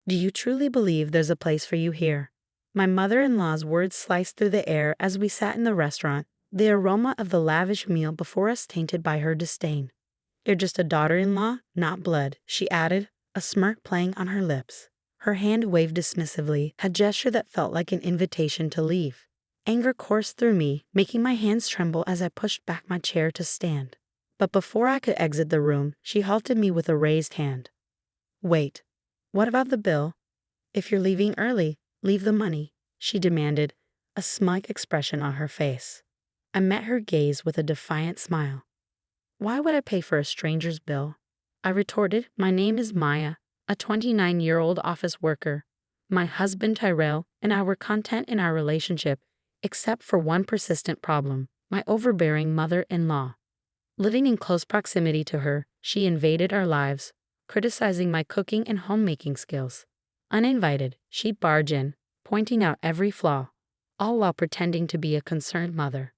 Do you truly believe there's a place for you here? My mother-in-law's words sliced through the air as we sat in the restaurant, the aroma of the lavish meal before us tainted by her disdain. You're just a daughter-in-law, not blood, she added, a smirk playing on her lips. Her hand waved dismissively, a gesture that felt like an invitation to leave. Anger coursed through me, making my hands tremble as I pushed back my chair to stand. But before I could exit the room, she halted me with a raised hand. Wait. What about the bill? If you're leaving early, leave the money, she demanded, a smug expression on her face. I met her gaze with a defiant smile. Why would I pay for a stranger's bill? I retorted, my name is Maya, a 29-year-old office worker. My husband Tyrell and I were content in our relationship, except for one persistent problem, my overbearing mother-in-law. Living in close proximity to her, she invaded our lives, criticizing my cooking and homemaking skills. Uninvited, she'd barge in, pointing out every flaw, all while pretending to be a concerned mother.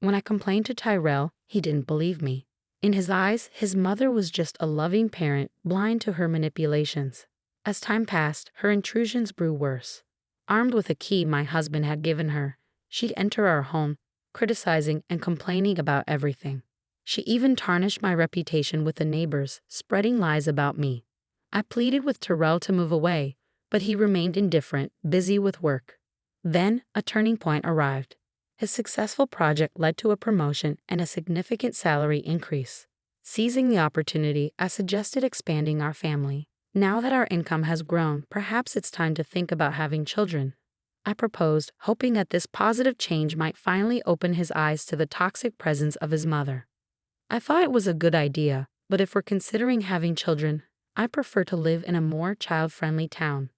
When I complained to Tyrell, he didn't believe me. In his eyes, his mother was just a loving parent, blind to her manipulations. As time passed, her intrusions grew worse. Armed with a key my husband had given her, she'd enter our home, criticizing and complaining about everything. She even tarnished my reputation with the neighbors, spreading lies about me. I pleaded with Tyrell to move away, but he remained indifferent, busy with work. Then, a turning point arrived. His successful project led to a promotion and a significant salary increase. Seizing the opportunity, I suggested expanding our family. Now that our income has grown, perhaps it's time to think about having children. I proposed, hoping that this positive change might finally open his eyes to the toxic presence of his mother. I thought it was a good idea, but if we're considering having children, I prefer to live in a more child-friendly town.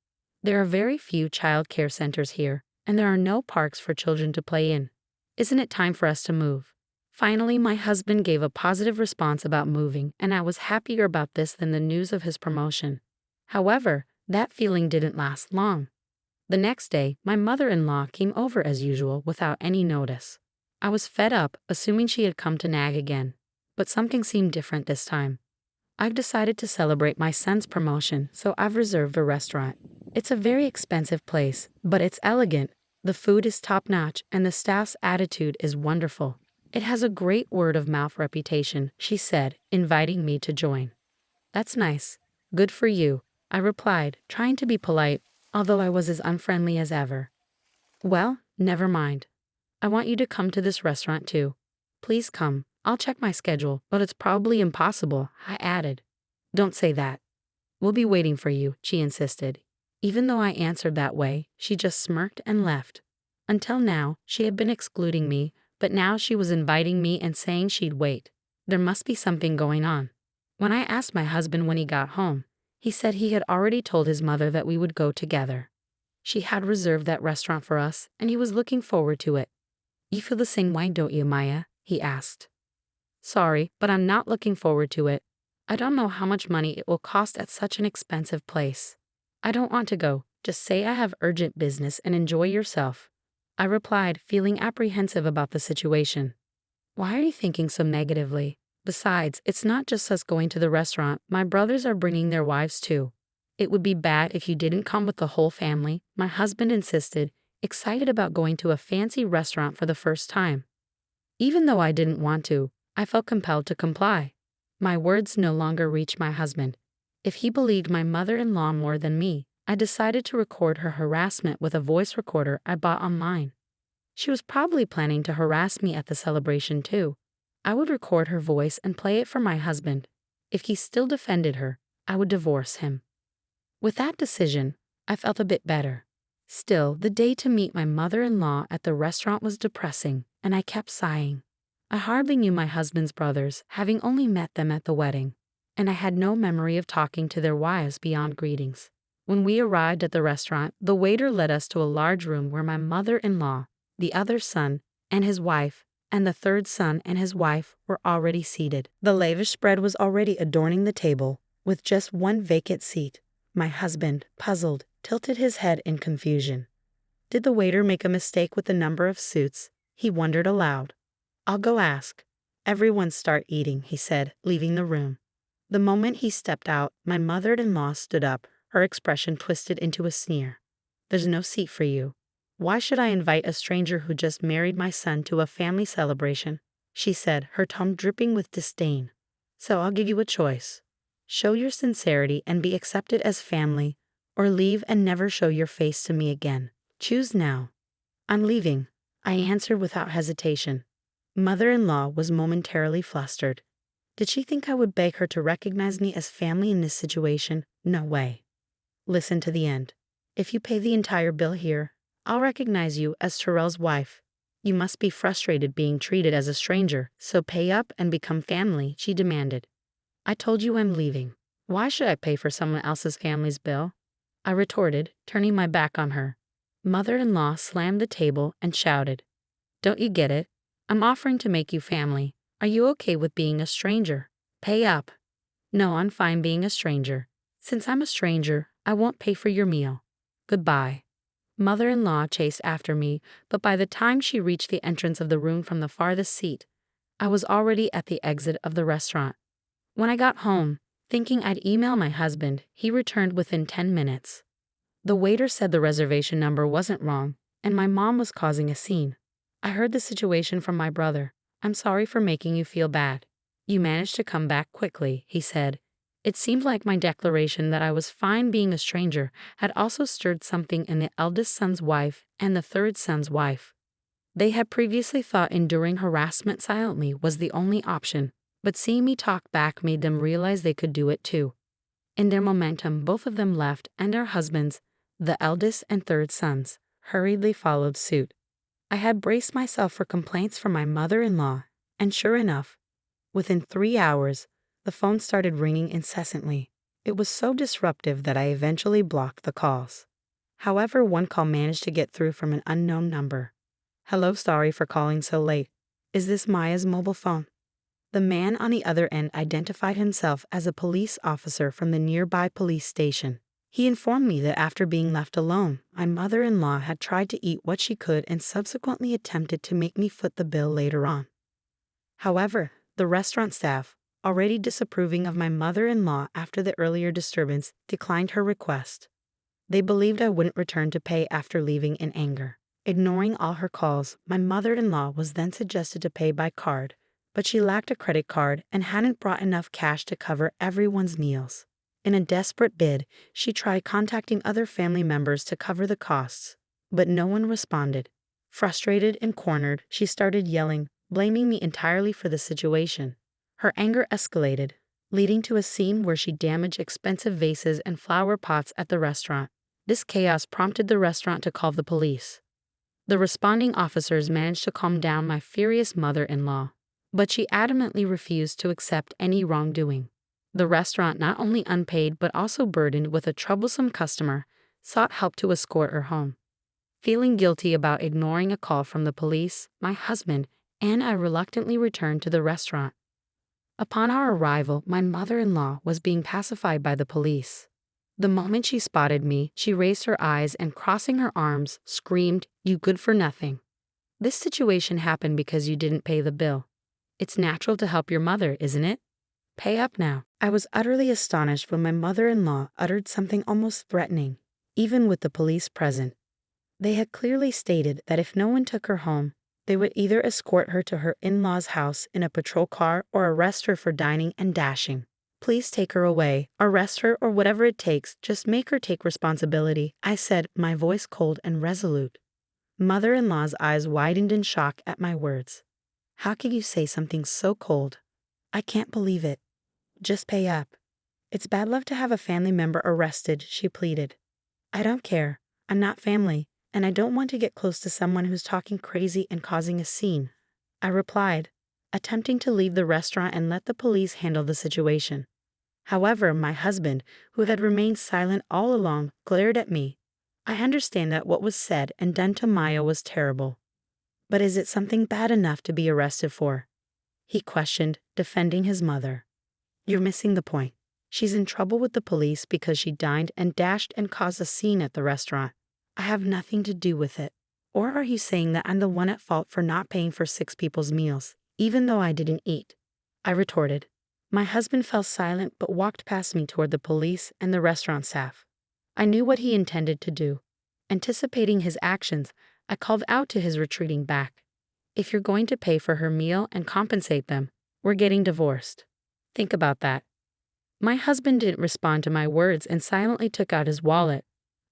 There are very few child care centers here, and there are no parks for children to play in. Isn't it time for us to move? Finally, my husband gave a positive response about moving, and I was happier about this than the news of his promotion. However, that feeling didn't last long. The next day, my mother-in-law came over as usual without any notice. I was fed up, assuming she had come to nag again. But something seemed different this time. I've decided to celebrate my son's promotion, so I've reserved a restaurant. It's a very expensive place, but it's elegant. The food is top-notch, and the staff's attitude is wonderful. It has a great word-of-mouth reputation, she said, inviting me to join. That's nice. Good for you, I replied, trying to be polite, although I was as unfriendly as ever. Well, never mind. I want you to come to this restaurant too. Please come. I'll check my schedule, but it's probably impossible, I added. Don't say that. We'll be waiting for you, she insisted. Even though I answered that way, she just smirked and left. Until now, she had been excluding me, but now she was inviting me and saying she'd wait. There must be something going on. When I asked my husband when he got home, he said he had already told his mother that we would go together. She had reserved that restaurant for us, and he was looking forward to it. You feel the same way, don't you, Maya? He asked. Sorry, but I'm not looking forward to it. I don't know how much money it will cost at such an expensive place. I don't want to go. Just say I have urgent business and enjoy yourself, I replied, feeling apprehensive about the situation. Why are you thinking so negatively? Besides, it's not just us going to the restaurant. My brothers are bringing their wives too. It would be bad if you didn't come with the whole family, my husband insisted, excited about going to a fancy restaurant for the first time. Even though I didn't want to, I felt compelled to comply. My words no longer reached my husband. If he believed my mother-in-law more than me, I decided to record her harassment with a voice recorder I bought online. She was probably planning to harass me at the celebration too. I would record her voice and play it for my husband. If he still defended her, I would divorce him. With that decision, I felt a bit better. Still, the day to meet my mother-in-law at the restaurant was depressing, and I kept sighing. I hardly knew my husband's brothers, having only met them at the wedding, and I had no memory of talking to their wives beyond greetings. When we arrived at the restaurant, the waiter led us to a large room where my mother-in-law, the other son, and his wife, and the third son and his wife were already seated. The lavish spread was already adorning the table, with just one vacant seat. My husband, puzzled, tilted his head in confusion. Did the waiter make a mistake with the number of suits? He wondered aloud. I'll go ask. Everyone start eating, he said, leaving the room. The moment he stepped out, my mother-in-law stood up, her expression twisted into a sneer. "There's no seat for you. Why should I invite a stranger who just married my son to a family celebration?" she said, her tone dripping with disdain. "So I'll give you a choice. Show your sincerity and be accepted as family, or leave and never show your face to me again. Choose now." "I'm leaving," I answered without hesitation. Mother-in-law was momentarily flustered. Did she think I would beg her to recognize me as family in this situation? No way. "Listen to the end. If you pay the entire bill here, I'll recognize you as Terrell's wife. You must be frustrated being treated as a stranger, so pay up and become family," she demanded. "I told you I'm leaving. Why should I pay for someone else's family's bill?" I retorted, turning my back on her. Mother-in-law slammed the table and shouted, "Don't you get it? I'm offering to make you family. Are you okay with being a stranger? Pay up." "No, I'm fine being a stranger. Since I'm a stranger, I won't pay for your meal. Goodbye." Mother-in-law chased after me, but by the time she reached the entrance of the room from the farthest seat, I was already at the exit of the restaurant. When I got home, thinking I'd email my husband, he returned within 10 minutes. The waiter said the reservation number wasn't wrong, and my mom was causing a scene. "I heard the situation from my brother. I'm sorry for making you feel bad. You managed to come back quickly," he said. It seemed like my declaration that I was fine being a stranger had also stirred something in the eldest son's wife and the third son's wife. They had previously thought enduring harassment silently was the only option, but seeing me talk back made them realize they could do it too. In their momentum, both of them left, and our husbands, the eldest and third sons, hurriedly followed suit. I had braced myself for complaints from my mother-in-law, and sure enough, within 3 hours, the phone started ringing incessantly. It was so disruptive that I eventually blocked the calls. However, one call managed to get through from an unknown number. "Hello, sorry for calling so late. Is this Maya's mobile phone?" The man on the other end identified himself as a police officer from the nearby police station. He informed me that after being left alone, my mother-in-law had tried to eat what she could and subsequently attempted to make me foot the bill later on. However, the restaurant staff, already disapproving of my mother-in-law after the earlier disturbance, declined her request. They believed I wouldn't return to pay after leaving in anger. Ignoring all her calls, my mother-in-law was then suggested to pay by card, but she lacked a credit card and hadn't brought enough cash to cover everyone's meals. In a desperate bid, she tried contacting other family members to cover the costs, but no one responded. Frustrated and cornered, she started yelling, blaming me entirely for the situation. Her anger escalated, leading to a scene where she damaged expensive vases and flower pots at the restaurant. This chaos prompted the restaurant to call the police. The responding officers managed to calm down my furious mother-in-law, but she adamantly refused to accept any wrongdoing. The restaurant, not only unpaid but also burdened with a troublesome customer, sought help to escort her home. Feeling guilty about ignoring a call from the police, my husband and I reluctantly returned to the restaurant. Upon our arrival, my mother-in-law was being pacified by the police. The moment she spotted me, she raised her eyes and, crossing her arms, screamed, "You good for nothing. This situation happened because you didn't pay the bill. It's natural to help your mother, isn't it? Pay up now." I was utterly astonished when my mother-in-law uttered something almost threatening, even with the police present. They had clearly stated that if no one took her home, they would either escort her to her in-laws' house in a patrol car or arrest her for dining and dashing. "Please take her away, arrest her, or whatever it takes, just make her take responsibility," I said, my voice cold and resolute. Mother-in-law's eyes widened in shock at my words. "How can you say something so cold? I can't believe it. Just pay up. It's bad luck to have a family member arrested," she pleaded. "I don't care. I'm not family, and I don't want to get close to someone who's talking crazy and causing a scene," I replied, attempting to leave the restaurant and let the police handle the situation. However, my husband, who had remained silent all along, glared at me. "I understand that what was said and done to Maya was terrible. But is it something bad enough to be arrested for?" he questioned, defending his mother. "You're missing the point. She's in trouble with the police because she dined and dashed and caused a scene at the restaurant. I have nothing to do with it. Or are you saying that I'm the one at fault for not paying for 6 people's meals, even though I didn't eat?" I retorted. My husband fell silent but walked past me toward the police and the restaurant staff. I knew what he intended to do. Anticipating his actions, I called out to his retreating back. If you're going to pay for her meal and compensate them, we're getting divorced. Think about that. My husband didn't respond to my words and silently took out his wallet.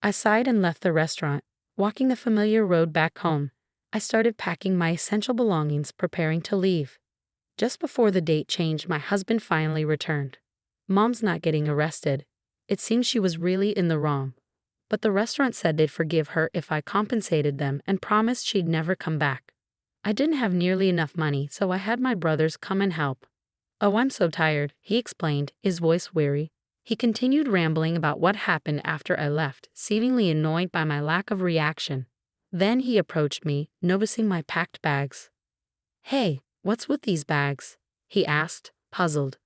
I sighed and left the restaurant. Walking the familiar road back home, I started packing my essential belongings, preparing to leave. Just before the date changed, my husband finally returned. Mom's not getting arrested. It seems she was really in the wrong. But the restaurant said they'd forgive her if I compensated them and promised she'd never come back. I didn't have nearly enough money, so I had my brothers come and help. Oh, I'm so tired, he explained, his voice weary. He continued rambling about what happened after I left, seemingly annoyed by my lack of reaction. Then he approached me, noticing my packed bags. Hey, what's with these bags? He asked, puzzled.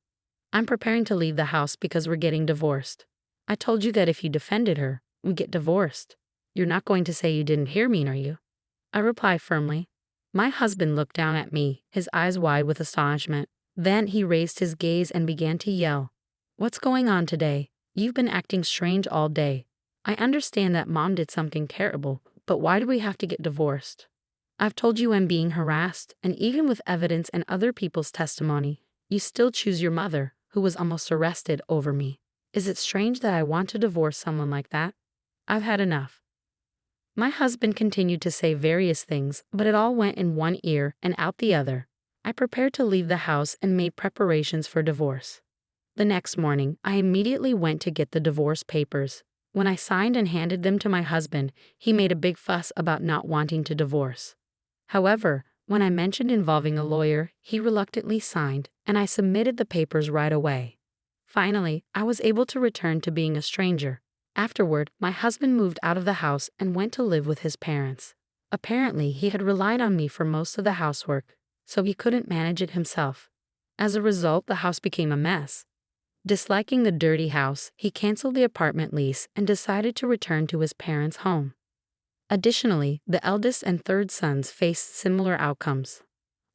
I'm preparing to leave the house because we're getting divorced. I told you that if you defended her, we'd get divorced. You're not going to say you didn't hear me, are you? I replied firmly. My husband looked down at me, his eyes wide with astonishment. Then he raised his gaze and began to yell. What's going on today? You've been acting strange all day. I understand that Mom did something terrible, but why do we have to get divorced? I've told you I'm being harassed, and even with evidence and other people's testimony, you still choose your mother, who was almost arrested, over me. Is it strange that I want to divorce someone like that? I've had enough. My husband continued to say various things, but it all went in one ear and out the other. I prepared to leave the house and made preparations for divorce. The next morning, I immediately went to get the divorce papers. When I signed and handed them to my husband, he made a big fuss about not wanting to divorce. However, when I mentioned involving a lawyer, he reluctantly signed, and I submitted the papers right away. Finally, I was able to return to being a stranger. Afterward, my husband moved out of the house and went to live with his parents. Apparently, he had relied on me for most of the housework, so he couldn't manage it himself. As a result, the house became a mess. Disliking the dirty house, he canceled the apartment lease and decided to return to his parents' home. Additionally, the eldest and third sons faced similar outcomes.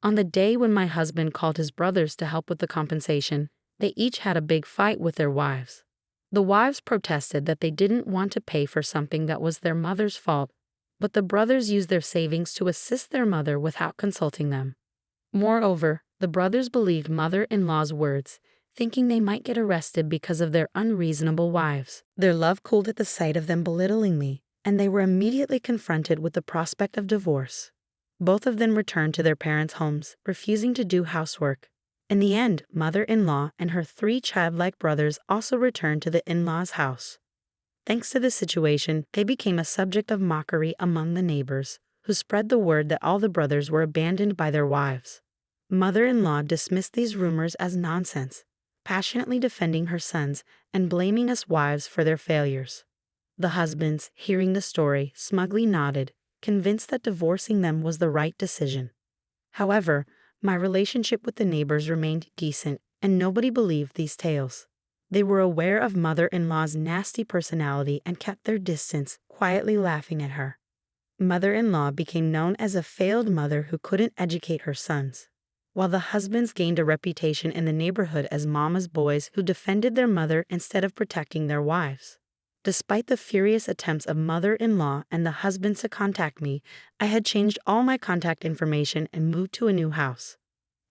On the day when my husband called his brothers to help with the compensation, they each had a big fight with their wives. The wives protested that they didn't want to pay for something that was their mother's fault, but the brothers used their savings to assist their mother without consulting them. Moreover, the brothers believed mother-in-law's words, thinking they might get arrested because of their unreasonable wives. Their love cooled at the sight of them belittling me, and they were immediately confronted with the prospect of divorce. Both of them returned to their parents' homes, refusing to do housework. In the end, mother-in-law and her 3 childlike brothers also returned to the in-laws' house. Thanks to this situation, they became a subject of mockery among the neighbors, who spread the word that all the brothers were abandoned by their wives. Mother-in-law dismissed these rumors as nonsense, passionately defending her sons and blaming us wives for their failures. The husbands, hearing the story, smugly nodded, convinced that divorcing them was the right decision. However, my relationship with the neighbors remained decent, and nobody believed these tales. They were aware of mother-in-law's nasty personality and kept their distance, quietly laughing at her. Mother-in-law became known as a failed mother who couldn't educate her sons, while the husbands gained a reputation in the neighborhood as mama's boys who defended their mother instead of protecting their wives. Despite the furious attempts of mother-in-law and the husbands to contact me, I had changed all my contact information and moved to a new house.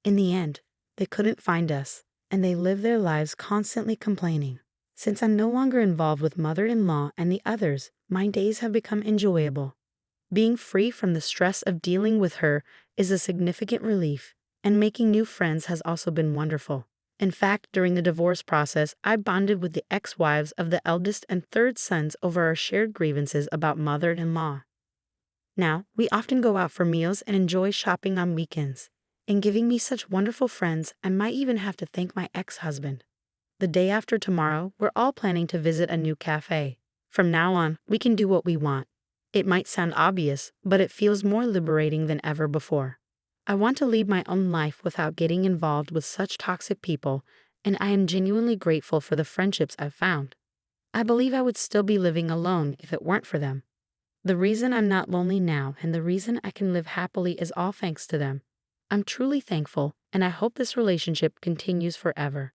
In the end, they couldn't find us, and they lived their lives constantly complaining. Since I'm no longer involved with mother-in-law and the others, my days have become enjoyable. Being free from the stress of dealing with her is a significant relief, and making new friends has also been wonderful. In fact, during the divorce process, I bonded with the ex-wives of the eldest and third sons over our shared grievances about mother-in-law. Now, we often go out for meals and enjoy shopping on weekends. In giving me such wonderful friends, I might even have to thank my ex-husband. The day after tomorrow, we're all planning to visit a new cafe. From now on, we can do what we want. It might sound obvious, but it feels more liberating than ever before. I want to lead my own life without getting involved with such toxic people, and I am genuinely grateful for the friendships I've found. I believe I would still be living alone if it weren't for them. The reason I'm not lonely now and the reason I can live happily is all thanks to them. I'm truly thankful, and I hope this relationship continues forever.